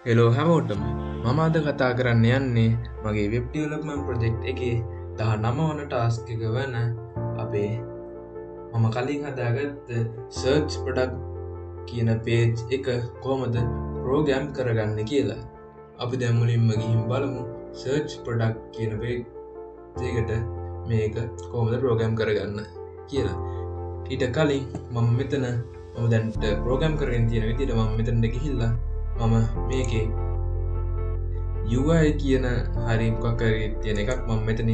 Hello හැමෝටම මම අද කතා කරන්න යන්නේ මගේ වෙබ් ඩෙවලොප්මන්ට් ප්‍රොජෙක්ට් එකේ 19 වන ටාස්ක් එක වන අපේ මම කලින් හදාගත්ත සර්ච් ප්‍රොඩක්ට් කියන පේජ් එක කොහොමද ප්‍රෝග්‍රෑම් කරගන්න කියලා. අපි දැන් මුලින්ම ගිහින් බලමු සර්ච් ප්‍රොඩක්ට් කියන පේජ් එකට මේක කොහොමද ප්‍රෝග්‍රෑම් කරගන්න කියලා. ඊට කලින් මම දැන් ප්‍රෝග්‍රෑම් කරගෙන තියෙන විදිහට මම මෙතනට ගිහිල්ලා මම මේකේ UI කියන හරි මොකක්කරි තියෙන එකක් මම මෙතන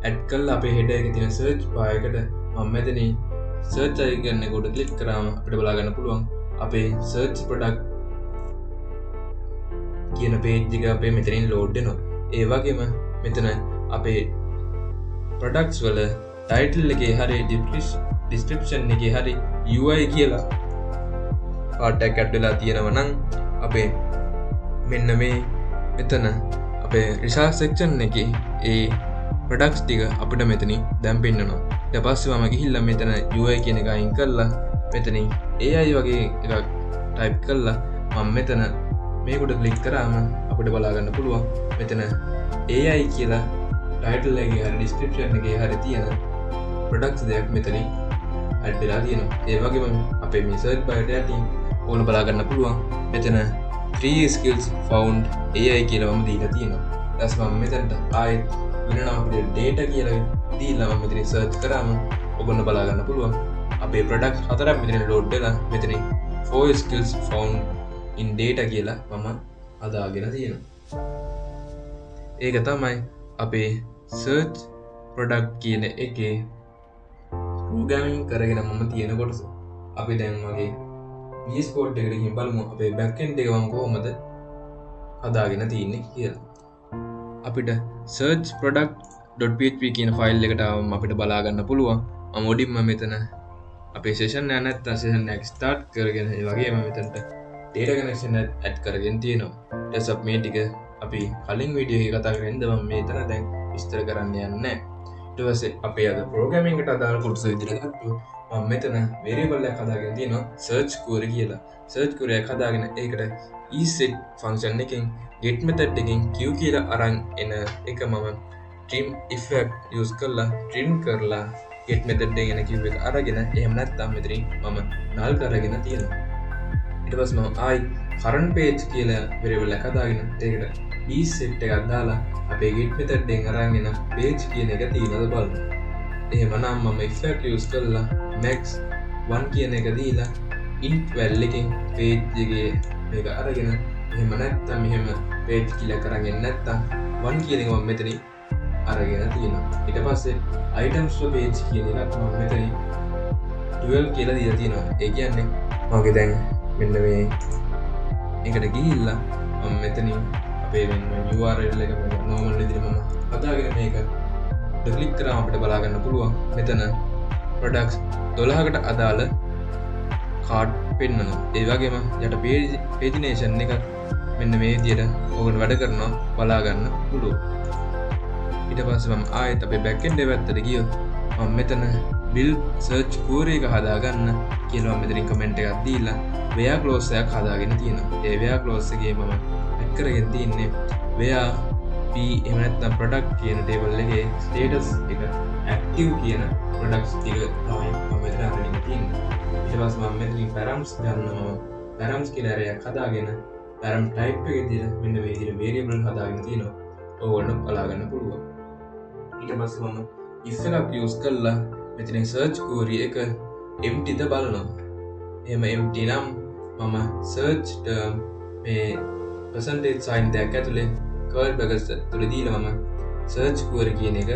ඇඩ් කල්ලා අපේ හෙඩර් එකේ තියෙන සර්ච් බාර් එකට මම මෙතන සර්ච් අයිකන් එක උඩ ක්ලික් කරාම අපිට බලා ගන්න පුළුවන් අපේ සර්ච් ප්‍රොඩක්ට් කියන පේජ් එක අපේ මෙතනින් ලෝඩ් වෙනවා. ඒ වගේම මෙතන අපේ ප්‍රොඩක්ට්ස් වල ටයිටල් එකේ හරි ඩිස්ක්‍රිප්ෂන් එකේ හරි UI කියලා පාට් එකක් ඇඩ් වෙලා තියෙනවා නම් අපේ මෙන්න මේ මෙතන අපේ රිසර්ච් සෙක්ෂන් එකේ ඒ ප්‍රොඩක්ට්ස් ටික අපිට මෙතනින් දැන් පෙන්නනවා. ඊට පස්සේ මම ගිහිල්ලා මෙතන UI කියන එක අයින් කරලා මෙතනින් AI වගේ එකක් ටයිප් කරලා මම මෙතන මේකට ක්ලික් කරාම අපිට බලා ගන්න පුළුවන් මෙතන AI කියලා ටයිටල් එකේ හරි ඩිස්ක්‍රිප්ෂන් එකේ හරි තියෙන ප්‍රොඩක්ට්ස් දෙයක් මෙතනින් ඇඩ් වෙලා තියෙනවා. ඒ වගේම අපේ මේ සර්ච් බාර් එකට යටින් ඕන බලා ගන්න පුළුවන් මෙතන free skills found AI කියලා මම දීලා තියෙනවා. ඊට පස්සේ මම මෙතනට ආයෙත් වෙන නමකට data කියලා දීලා මම මෙතන සර්ච් කරාම ඔයගොල්ලෝ බලා ගන්න පුළුවන් අපේ ප්‍රොඩක්ට් හතරක් මෙතන ලෝඩ් වෙලා මෙතනින් 4 skills found in data කියලා මම හදාගෙන තියෙනවා. ඒක තමයි අපේ search product කියන එකේ ප්‍රෝග්‍රෑමින් කරගෙන මම තියෙන කොටස. අපි දැන් මගේ VS Code එකට ගිහින් බලමු අපේ back end එක මම කොහොමද හදාගෙන තියෙන්නේ කියලා. අපිට search product.php කියන ෆයිල් එකට ආවම අපිට බලා ගන්න පුළුවන් මම උඩින්ම මෙතන අපේ session එක නැත්නම් session එක start කරගෙන ඒ වගේම මෙතනට data connection add කරගෙන තියෙනවා. ඊට පස්සේ මේ ටික අපි කලින් වීඩියෝ එකේ කතා කරගෙන ඉඳන් මම මෙතන දැන් විස්තර කරන්න යන්නේ නැහැ. ඊට පස්සේ අපේ අද ප්‍රෝග්‍රෑමින් එකට අදාළ කොටස විදිහට ගත්තොත් මම මෙතන variable එකක් හදාගෙන තියෙනවා search query කියලා. search query එකක් හදාගෙන ඒකට eset function එකෙන් get method එකෙන් q කියලා අරන් එන එක මම trim effect use කරලා trim කරලා get method එකෙන් q එක අරගෙන එහෙම නැත්නම් මෙතනින් මම null කරගෙන තියෙනවා. ඊට පස්සේ මම ආයි current page කියලා variable එකක් හදාගෙන ඒකට eset එකක් දාලා අපේ get method එකෙන් අරන් එන page කියන එක තියෙනවද බලමු. එහෙමනම් මම effect use කරලා max 1 කියන එක දීලා int val එකෙන් page එකේ මේක අරගෙන එහෙම නැත්නම් මෙහෙම page කියලා කරගෙන නැත්නම් 1 කියන එක මම මෙතනින් අරගෙන තියෙනවා. ඊට පස්සේ items to page කියන එකත් මම මෙතනින් 12 කියලා දීලා තියෙනවා. ඒ කියන්නේ මගේ දැන් මෙන්න මේ එකට ගිහිල්ලා මම මෙතනින් අපේ මෙන්න URL එක normal විදිහට මම හදාගෙන මේක ක්ලික් කරාම අපිට බලා ගන්න පුළුවන් මෙතන products 12කට අදාළ කාඩ් පෙන්වනවා. ඒ වගේම යට pagination එක මෙන්න මේ විදිහට ඕගොල්ලෝ වැඩ කරනවා බලා ගන්න පුළුවන්. ඊට පස්සේ මම ආයෙත් අපේ back end පැත්තට ගියොත් මම මෙතන build search query එක හදාගන්න කියලා මම මෙතනින් comment එකක් දීලා where clause එකක් හදාගෙන තියෙනවා. ඒ where clause එකේ මම add කරගෙන තියන්නේ where p එහෙම නැත්නම් product කියන table එකේ status එක active කියන products ටික තමයි මම මෙතන අරගෙන තියෙන්නේ. ඊට පස්සේ මම මෙතනින් params ගන්නවා. params කියලා array එකක් හදාගෙන param type එකේ විදිහට මෙන්න මේ විදිහට variable හදාගෙන තියෙනවා. ඕගොල්ලෝ බලා ගන්න පුළුවන්. ඊට පස්සේ මම if එකක් use කරලා මෙතන search query එක empty ද බලනවා. එහෙම empty නම් මම search term මේ percentage sign දෙක ඇතුලේ curly brackets තුල දීලා මම search query කියන එක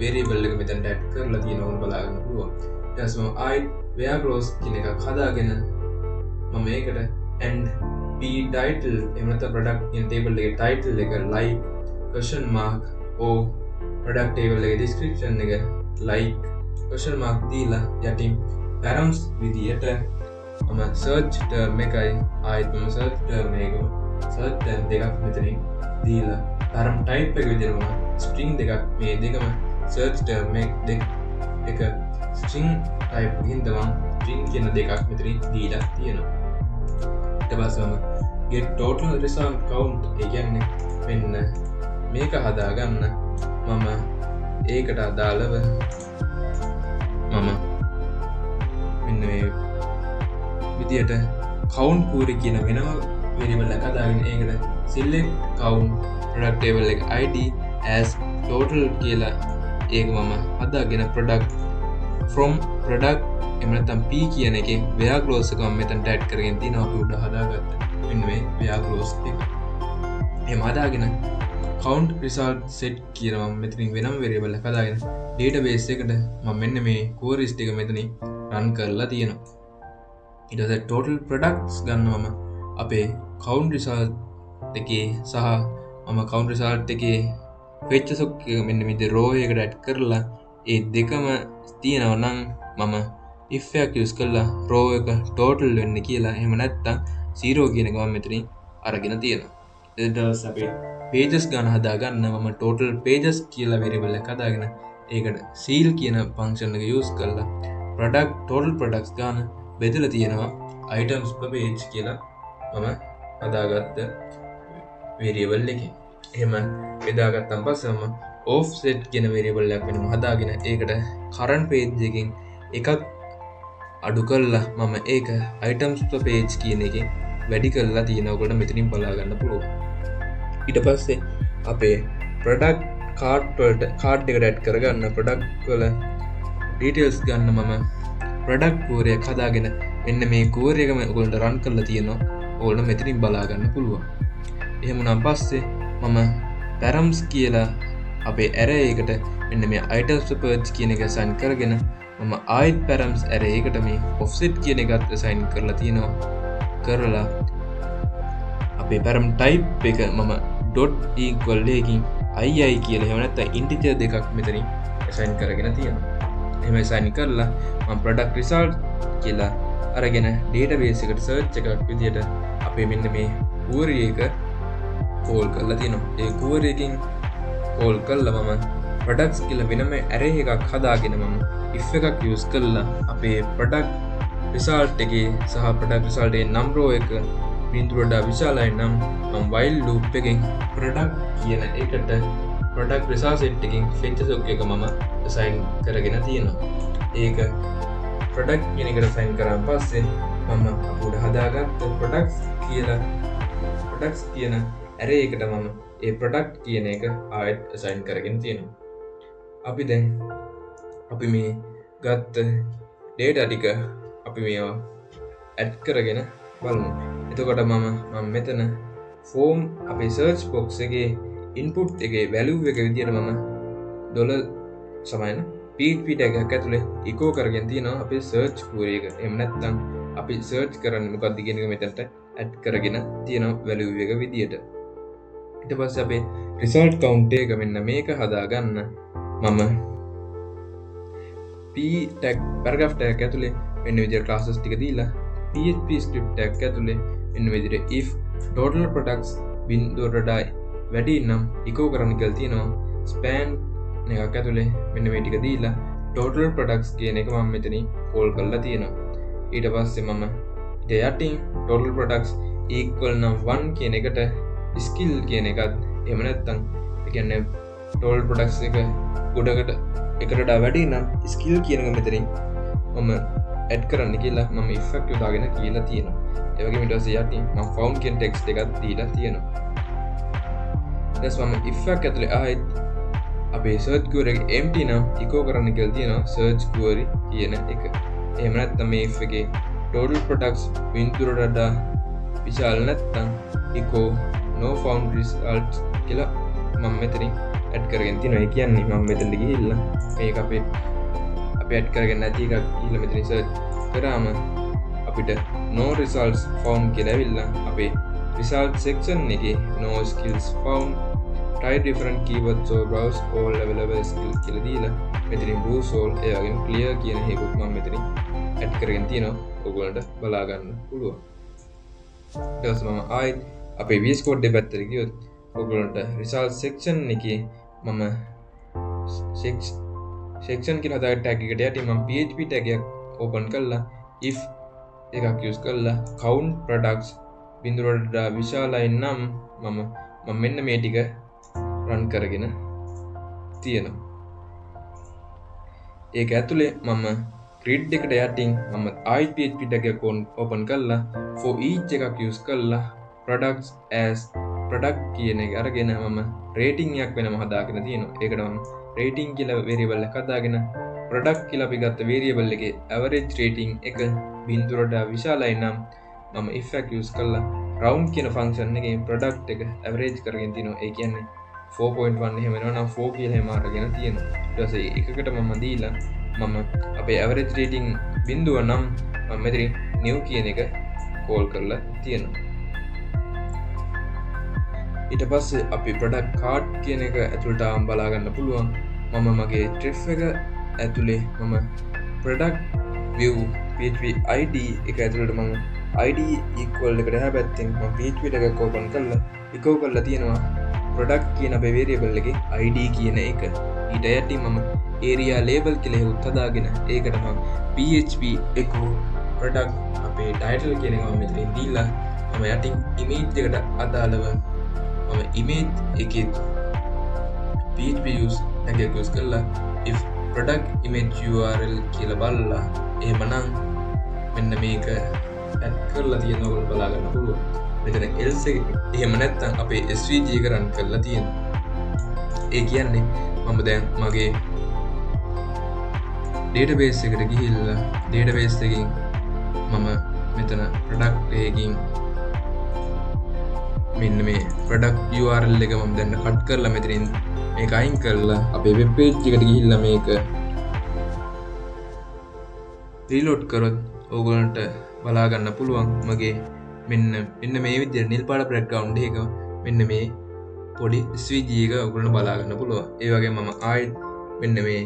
variable එක මෙතනට add කරලා තියෙනවා බලා ගන්න පුළුවන්. ඊට පස්සේ මම I where clause කියන එකක් හදාගෙන මම මේකට and p title එහෙම නැත්නම් product කියන table එකේ title එක like question mark or product table එකේ description එක like question mark දීලා යටින් params විදියට මම search term එකයි ආයෙත් මම search term දෙකක් මෙතනින් දීලා param type එක විදිහටම string දෙකක් මේ දෙකම search term එක string type එකකින් තමයි string කියන දෙකක් මෙතනින් දීලා තියෙනවා. ඊට පස්සේ මම get total result count ඒ කියන්නේ මෙන්න මේක හදාගන්න මම ඒකට අදාළව මම මෙන්න මේ විදියට count කූරේ කියන වෙනම variable එකක් හදාගෙන ඒකට select count product table එක id as total කියලා ඒක මම හදාගෙන product from product එහෙම නැත්නම් p කියන එකේ where clause එක මම මෙතනට add කරගෙන තිනවා අපි උඩ හදාගත්ත මෙන්න මේ where clause එක. එහෙම හදාගෙන count result set කියලා මම මෙතනින් වෙනම variable එකක් හදාගෙන database එකට මම මෙන්න මේ queries ටික මෙතනින් run කරලා තියෙනවා. ඊට පස්සේ total products ගන්නවම අපේ count result එකේ සහ මම count result එකේ features එක මෙන්න මේ row එකට add කරලා ඒ දෙකම තියෙනවා නම් මම if එකක් use කරලා row එක total වෙන්න කියලා එහෙම නැත්නම් 0 කියන එක මම මෙතනින් අරගෙන තියෙනවා. ඊට පස්සේ අපේ pages ගන්න හදාගන්න මම total pages කියලා variable එකක් හදාගෙන ඒකට seal කියන function එක use කරලා product total products ගන්න බෙදලා තියෙනවා items per page කියලා මම හදාගත්ත variable එකේ. එහෙම බෙදාගත්තන් පස්සේ මම offset කියන variable එකක් වෙනම හදාගෙන ඒකට current page එකකින් එකක් අඩු කරලා මම ඒක items per page කියන එකෙන් වැඩි කරලා තියෙනවා. ඔයගොල්ලෝ මෙතනින් බලා ගන්න පුළුවන්. ඊට පස්සේ අපේ product card වලට card එකට add කරගන්න product වල details ගන්න මම product query එක හදාගෙන මෙන්න මේ query එකම ඔයගොල්ලන්ට run කරලා තියෙනවා. ඔයගොල්ලෝ මෙතනින් බලා ගන්න පුළුවන්. එහෙම වුණාන් පස්සේ මම params කියලා අපේ array එකට මෙන්න මේ items per page කියන එක assign කරගෙන මම ආයෙත් params array එකට මේ offset කියන එකත් assign කරලා තියෙනවා. කරලා අපේ param type එක මම dot equal එකකින් ii කියලා එහෙම නැත්නම් integer දෙකක් මෙතනින් assign කරගෙන තියෙනවා. එහෙම assign කරලා මම product result කියලා අරගෙන database එකට search එකක් විදියට අපේ මෙන්න මේ query එක call කරලා තියෙනවා. ඒ query එකකින් call කරලා මම products කියලා වෙනම array එකක් හදාගෙන මම if එකක් use කරලා අපේ product result එකේ සහ product result එකේ num row එක බිඳුවට වඩා විශාලයි නම් මම while loop එකෙන් product කියන එකට product result set එකකින් features එක මම assign කරගෙන තියෙනවා. ඒක product කියන එකට assign කරාන් පස්සේ මම අපුඩ හදාගත්ත products කියන array එකට මම ඒ product කියන එක ආයෙත් assign කරගෙන තියෙනවා. අපි මේ ගත්ත data ටික අපි මේවා add කරගෙන බලමු. එතකොට මම මෙතන form අපේ search box එකේ input එකේ value එක විදියට මම $= සමාන php tag එකක් ඇතුලේ echo කරගෙන තියෙනවා අපේ search query එක. එහෙම නැත්නම් අපි search කරන්නේ මොකක්ද කියන එක මෙතනට add කරගෙන තියෙනවා value එක විදියට. ඊට පස්සේ අපේ result count එක මෙන්න මේක හදාගන්න මම p tag paragraph tag ඇතුලේ මෙන්න විදියට classes ටික දීලා php script tag ඇතුලේ මෙන්න විදියට if total products බිඳුවට වඩා වැඩි නම් echo කරන්න කියලා තියෙනවා. span එකක් ඇතුලේ මෙන්න මේ ටික දීලා total products කියන එක මම මෙතනින් call කරලා තියෙනවා. ඊට පස්සේ මම යටින් total products equal නම් 1 කියන එකට skill කියන එකත් එහෙම නැත්නම් ඒ කියන්නේ total products එක ගොඩකට එකට වඩා වැඩි නම් skill කියන එක මෙතනින් මම add කරන්න කියලා මම effect යොදාගෙන කියලා තියෙනවා. ඒ වගේම ඊට පස්සේ යටින් මම found කියන text එකක් දීලා තියෙනවා. ඊට පස්සේ මම effect ඇතුලේ ආයෙත් අපේ search query එක empty නම් echo කරන්න කියලා තියෙනවා search query කියන එක. එහෙම නැත්නම් මේ if එකේ total products බිඳුවට වඩා විශාල නැත්නම් echo no found results කියලා මම මෙතනින් add කරගෙන තියෙනවා. ඒ කියන්නේ මම මෙතනට ගිහිල්ලා මේක අපි add කරගෙන නැති එකක් ගිහිල්ලා මෙතන search කරාම අපිට no results found කියලා ඇවිල්ලා අපේ result section එකේ no skills found try different keywords or browse all available skills කියලා දීලා මෙතනින් browse all ඒ වගේම clear කියන හේකුත් මම මෙතනින් add කරගෙන තියෙනවා. ඔයගොල්ලන්ට බලා ගන්න පුළුවන්. ඊට පස්සේ මම ආයෙත් අපේ VS Code දෙපැත්තට ගියොත් ඔයගොල්ලන්ට result section එකේ මම section කියලා හදාගත්ත tag එකට යටින් මම php tag එකක් open කරලා if එකක් use කරලා count products බිඳුවට වඩා විශාලයි නම් මම මෙන්න මේ ටික රන් කරගෙන තියෙනවා. ඒක ඇතුලේ මම grid එකට යටින් මම ආයෙත් PHP tag එක open කරලා for each එකක් use කරලා products as product කියන එක අරගෙන මම rating එකක් වෙනම හදාගෙන තියෙනවා. ඒකට මම rating කියලා variable එකක් හදාගෙන product කියලා අපි ගත්ත variable එකේ average rating එක බිඳුවට විශාලයි නම් මම if එක use කරලා round කියන function එකේ product එක average කරගෙන තිනවා. ඒ කියන්නේ 4.1 එහෙම වෙනවා නම් 4 කියලා එහෙම අරගෙන තියෙනවා. ඊට පස්සේ එකකට මම දීලා මම අපේ average rating බිඳුව නම් මම මෙතන new කියන එක call කරලා තියෙනවා. ඊට පස්සේ අපි product card කියන එක ඇතුළට ආවම බලා ගන්න පුළුවන්. මම මගේ trif එක ඇතුලේ මම product view php id එක ඇතුළට මම id equal එකට එහා පැත්තෙන් මම php එකක් open කරලා echo කරලා තියෙනවා product කියන අපේ variable එකේ id කියන එක. ඊට යටින් මම area label කියලා හුත් හදාගෙන ඒකට මම php echo product අපේ title කියන එක මම මෙතනින් දීලා මම යටින් image එකට අදාළව මම image එකේ php use tag use කරලා if product image url කියලා බලලා එහෙමනම් මෙන්න මේක add කරලා තියෙන ඕගොල්ලෝ බලා ගන්න පුළුවන්. මෙතන else එක එහෙම නැත්නම් අපේ svg එක run කරලා තියෙනවා. ඒ කියන්නේ මම දැන් මගේ database එකට ගිහිල්ලා database එකකින් මම මෙතන product එකකින් මෙන්න මේ product url එක මම දැන් cut කරලා මෙතනින් මේක අයින් කරලා අපේ web page එකට ගිහිල්ලා මේක reload කරොත් ඕගොල්ලන්ට බලා ගන්න පුළුවන් මගේ මෙන්න මේ විදිහට නිල් පාට background එක මෙන්න මේ පොඩි svg එක ඔයගොල්ලෝ බලා ගන්න පුළුවන්. ඒ වගේම මම ආයෙත් මෙන්න මේ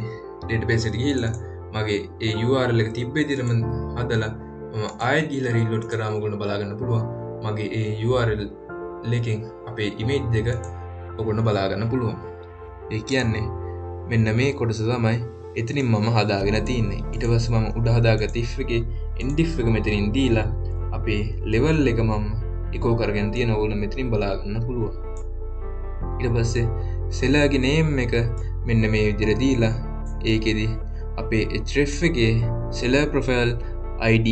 database එකට ගිහිල්ලා මගේ ඒ URL එක තිබ්බ විදිහටම හදලා මම ආයෙත් ගිහිල්ලා reload කරාම ඔයගොල්ලෝ බලා ගන්න පුළුවන් මගේ ඒ URL එකෙන් අපේ image එක ඔයගොල්ලෝ බලා ගන්න පුළුවන්. ඒ කියන්නේ මෙන්න මේ කොටස තමයි එතනින් මම හදාගෙන තින්නේ. ඊට පස්සේ මම උඩ හදාගත්ත if එකේ endif එක මෙතනින් දීලා අපේ level එක මම echo කරගෙන තියෙන ඕගොල්ලෝ මෙතනින් බලා ගන්න පුළුවන්. ඊට පස්සේ seller ගේ name එක මෙන්න මේ විදිහට දීලා ඒකෙදි අපේ href එකේ seller profile id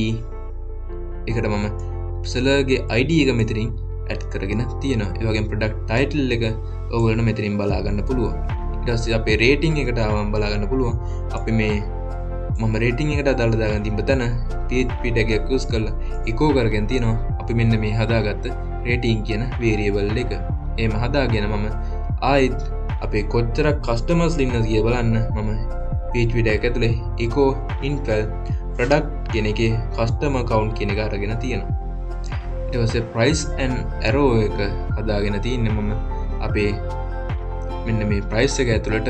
එකට මම seller ගේ id එක මෙතනින් add කරගෙන තියෙනවා. ඒ වගේම product title එක ඔයගොල්ලෝ මෙතනින් බලා ගන්න පුළුවන්. ඊට පස්සේ අපේ rating එකට ආවම බලා ගන්න පුළුවන්. අපි මේ මම rating එකට අදාළ දාගෙන තිබ්බ තැන php tag එක use කරලා echo කරගෙන තියෙනවා. අපි මෙන්න මේ හදාගත්ත rating කියන variable එක. එහෙම හදාගෙන මම ආයෙත් අපේ කොච්චරක් customers ඉන්නද කියලා බලන්න මම php tag ඇතුලේ echo incal product කියන එකේ customer count කියන එක අරගෙන තියෙනවා. ඊට පස්සේ price and arrow එක හදාගෙන තින්නේ මම අපේ මෙන්න මේ price එක ඇතුළට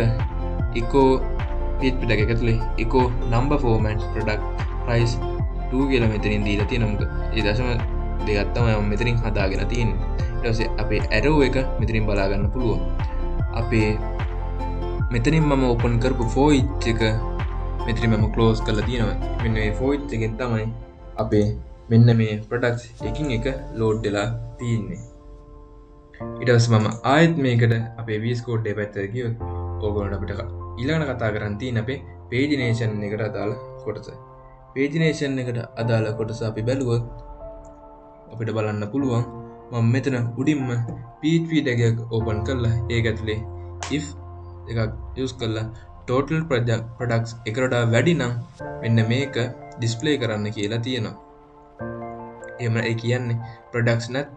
echo php tag එක ඇතුලේ echo number format product price 2 කියලා මෙතනින් දීලා තියෙනවා. මොකද ඒ දශම දෙකක් තමයි මම මෙතනින් හදාගෙන තියෙන්නේ. ඊට පස්සේ අපේ arrow එක මෙතනින් බලා ගන්න පුළුවන්. අපේ මෙතනින් මම open කරපු for each එක මෙතනින් මම close කරලා තියෙනවා. මෙන්න මේ for each එකෙන් තමයි අපේ මෙන්න මේ products එකින් එක load වෙලා තියෙන්නේ. ඊට පස්සේ මම ආයෙත් මේකට අපේ VS Code එක පැත්තට ගියොත් ඕගොල්ලන්ට අපිට ඊළඟට කතා කරන් තියෙන අපේ pagination එකට අදාළ කොටස. pagination එකට අදාළ කොටස අපි බැලුවොත් අපිට බලන්න පුළුවන් මම මෙතන උඩින්ම PHP tag එක open කරලා ඒක ඇතුලේ if එකක් use කරලා total products එකට වඩා වැඩි නම් මෙන්න මේක display කරන්න කියලා තියෙනවා. එහෙම ඒ කියන්නේ products නැත්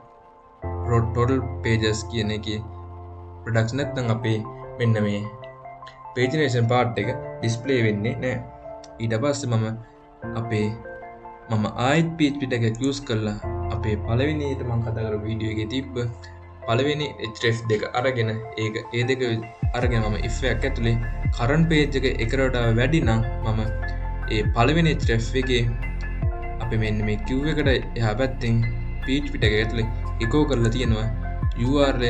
total pages කියන එකේ products නැත්නම් අපේ මෙන්න මේ pagination part එක display වෙන්නේ නැහැ. ඊට පස්සේ මම ආයෙත් PHP tag එක use කරලා අපේ පළවෙනියට මම කතා කරපු වීඩියෝ එකේ තිබ්බ පළවෙනි href දෙක අරගෙන ඒ දෙක අරගෙන මම if එකක් ඇතුලේ current page එක එකට වඩා වැඩි නම් මම ඒ පළවෙනි href එකේ අපි මෙන්න මේ queue එකට එහා පැත්තෙන් PHP tag එක ඇතුලේ echo කරලා තියෙනවා url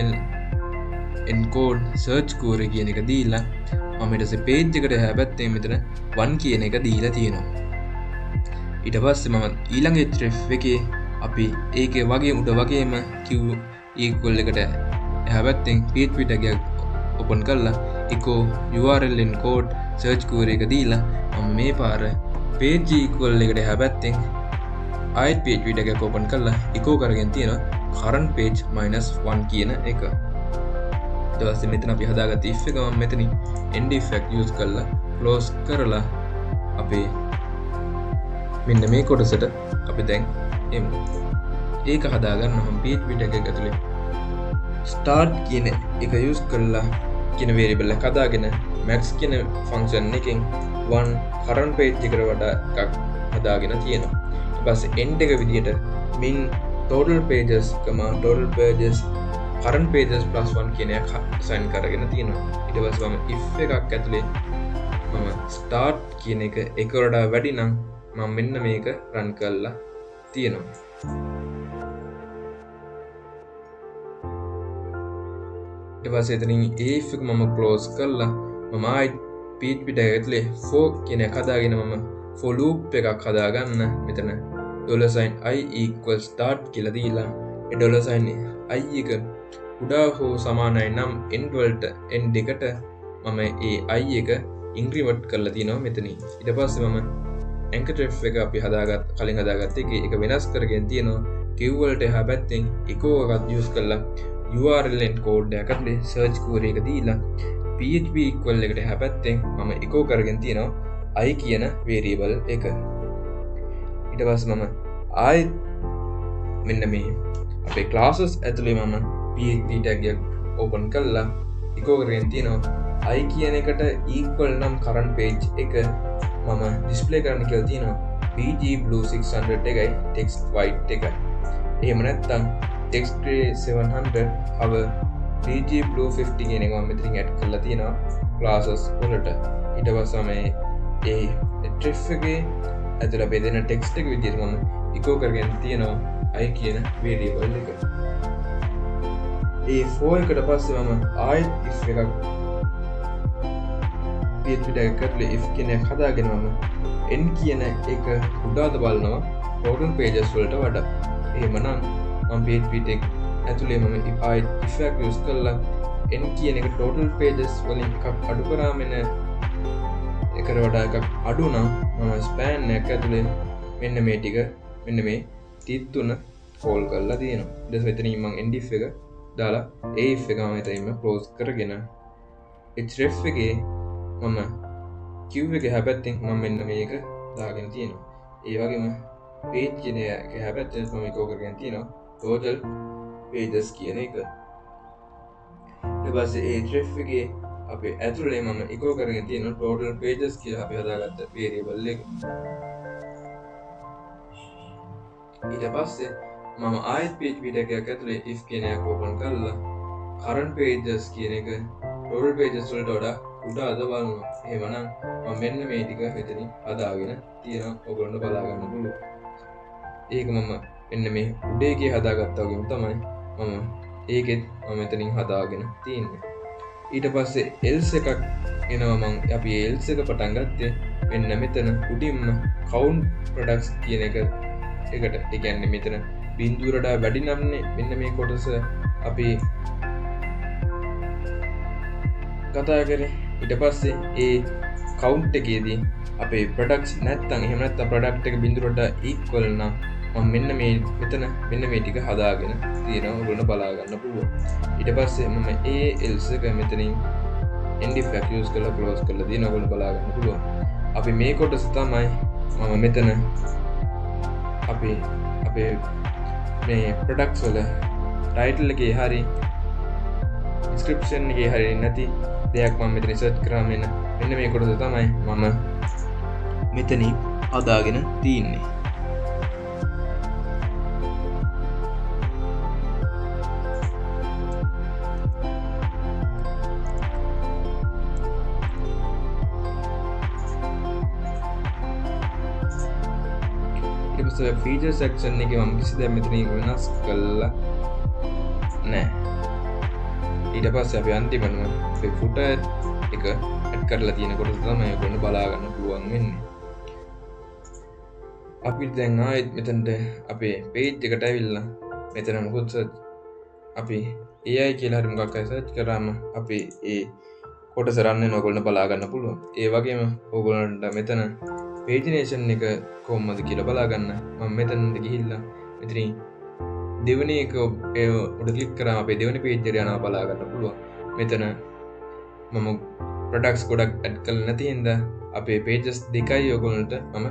encode search query කියන එක දීලා මම ඊට පස්සේ page එකට එහා පැත්තේ මෙතන 1 කියන එක දීලා තියෙනවා. ඊට පස්සේ මම ඊළඟ href එකේ අපි ඒකේ වගේ උඩ වගේම Q equal එකට එහා පැත්තෙන් PHP tag එකක් open කරලා echo URL encode search query එක දීලා මම මේ පාර page equal එකට එහා පැත්තෙන් ආයෙත් PHP tag එකක් open කරලා echo කරගෙන තියෙනවා current page -1 කියන එක. ඊට පස්සේ මෙතන අපි හදාගත්ත if එක මම මෙතනින් end effect use කරලා close කරලා අපේ මෙන්න මේ කොටසට අපි දැන් එමු. ඒක හදාගන්න මම PHP tag එක ඇතුලේ start කියන එක use කරලා කියන variable එක හදාගෙන max කියන function එකෙන් one current page එකට වඩා එකක් හදාගෙන තියෙනවා. ඊට පස්සේ end එක විදියට min total pages, total pages current pages +1 කියන එක assign කරගෙන තියෙනවා. ඊට පස්සේ මම if එකක් ඇතුලේ මම start කියන එක එක වඩා වැඩි නම් මම මෙන්න මේක run කරලා තියෙනවා. ඊට පස්සේ එතනින් if එක මම close කරලා මම ආයෙත් PHP tag ඇතුලේ for කියන එක හදාගෙන මම for loop එකක් හදාගන්න මෙතන $i equals start කියලා දීලා ඒ $i එක උඩා හෝ සමානයි නම් end වලට end එකට මම ඒ i එක increment කරලා තියෙනවා මෙතනින්. ඊට පස්සේ මම anchor ref එක අපි කලින් හදාගත්ත එක වෙනස් කරගෙන තියෙනවා Q වලට එහා පැත්තෙන් echo එකක් use කරලා URL encode එකකට search query එක දීලා PHP equal එකට එහා පැත්තෙන් මම echo කරගෙන තියෙනවා i කියන variable එක. ඊට පස්සේ මම ආයෙත් මෙන්න මේ අපේ classes ඇතුලේ මම PHP tag එක open කරලා echo කරගෙන තියෙනවා i කියන එකට equal නම් current page එක මම display කරන්න කියලා තියෙනවා pg blue 600 එකයි text white එකයි. එහෙම නැත්නම් text gray 700 අව pg blue 50 කියන එක මම මෙතනින් add කරලා තියෙනවා classes වලට. ඊට පස්සේ මේ ඒ ref එකේ ඇතුළේ අපි දෙන text එක විදිහට මම echo කරගෙන තියෙනවා i කියන variable එක. ඒ for එකට පස්සේ මම ආයෙත් if එකක් PHP tag එකට if කියන එක හදාගෙන මම n කියන එක උඩාද බලනවා total pages වලට වඩා. එහෙමනම් මම PHP tag ඇතුලේ මම ආයෙත් if එකක් use කරලා n කියන එක total pages වලින් එකක් අඩු කරාම එන එකට වඩා එකක් අඩු නම් මම span එක ඇතුලේ මෙන්න මේ ටික මෙන්න මේ 33 call කරලා තියෙනවා. ඊට පස්සේ මෙතනින් මම end if එක දාලා ඒ if එක මම එතනින්ම close කරගෙන href එකේ මම Q එකේ හැපැත්තෙන් මම මෙන්න මේක දාගෙන තියෙනවා. ඒ වගේම page කියන එක හැපැත්තෙන් මම echo කරගෙන තියෙනවා total pages කියන එක. ඊට පස්සේ ඒ href එකේ අපේ ඇතුලේ මම echo කරගෙන තියෙනවා total pages කියලා අපි හදාගත්ත variable එක. ඊට පස්සේ මම ආයෙත් PHP tag එකක් ඇතුලේ if කියන එක open කරලා current pages කියන එක total pages වලට වඩා උඩාද බලනවා. එහෙමනම් මම මෙන්න මේ ටික මෙතනින් හදාගෙන තියෙනවා. ඔයගොල්ලෝ බලා ගන්න පුළුවන්. ඒක මම මෙන්න මේ උඩ එකේ හදාගත්තා වගේම තමයි මම ඒකෙත් මම මෙතනින් හදාගෙන තියෙන්නේ. ඊට පස්සේ else එකක් එනවා. මම අපි else එක පටන් ගත්තේ මෙන්න මෙතන උඩින්ම count products කියන එකට. ඒ කියන්නේ මෙතන බිඳුව වඩා වැඩි නම්නේ මෙන්න මේ කොටස අපි කතා කරේ. ඊට පස්සේ ඒ count එකේදී අපේ products නැත්තම් එහෙම නැත්තම් product එක බිඳුව වඩා equal නම් මම මෙන්න මේ මෙතන මෙන්න මේ ටික හදාගෙන තියෙනවා. ඔයගොල්ලෝ බලා ගන්න පුළුවන්. ඊට පස්සේ මම ඒ else එක මෙතනින් end effect use කරලා close කරලා දිනවා. ඔයගොල්ලෝ බලා ගන්න පුළුවන්. අපි මේ කොටස තමයි මම මෙතන අපේ මේ products වල title එකේ හරි description එකේ හරි නැති දෙයක් මම මෙතන search කරාම මෙන්න මේ කොටස තමයි මම මෙතනින් හදාගෙන තියෙන්නේ. feature section එකේ මම කිසි දෙයක් මෙතනින් වෙනස් කළා නෑ. ඊට පස්සේ අපි අන්තිමටම අපේ footer එක add කරලා තියෙන කොටස තමයි ඔයගොල්ලෝ බලා ගන්න පුළුවන් වෙන්නේ. අපි දැන් ආයෙත් මෙතනට අපේ පේජ් එකට ඇවිල්ලා මෙතන මොකුත් අපි AI කියලා හරි මොකක් හරි සර්ච් කරාම අපි ඒ කොටස රන් වෙන ඔයගොල්ලන්ට බලා ගන්න පුළුවන්. ඒ වගේම ඔයගොල්ලන්ට මෙතන පේජිනේෂන් එක කොහොමද කියලා බලා ගන්න මම මෙතනට ගිහිල්ලා මෙතනින් දෙවෙනි එක උඩ ක්ලික් කරාම අපේ දෙවෙනි පේජ් එකට යනවා බලා ගන්න පුළුවන්. මෙතන මම ප්‍රොඩක්ට්ස් ගොඩක් ඇඩ් කරලා නැති හින්දා අපේ පේජස් දෙකයි ඔයගොල්ලන්ට මම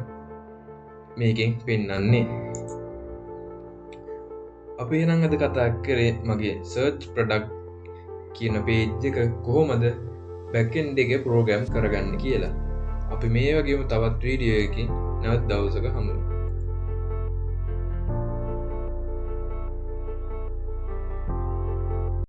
මේකෙන් පෙන්වන්නේ. අපි එහෙනම් අද කතා කරේ මගේ සර්ච් ප්‍රොඩක්ට් කියන පේජ් එක කොහොමද බෑක් එන්ඩ් එකේ ප්‍රෝග්‍රෑම් කරගන්න කියලා. අපි මේ වගේම තවත් වීඩියෝ එකකින් නැවත දවසක හමු වෙමු.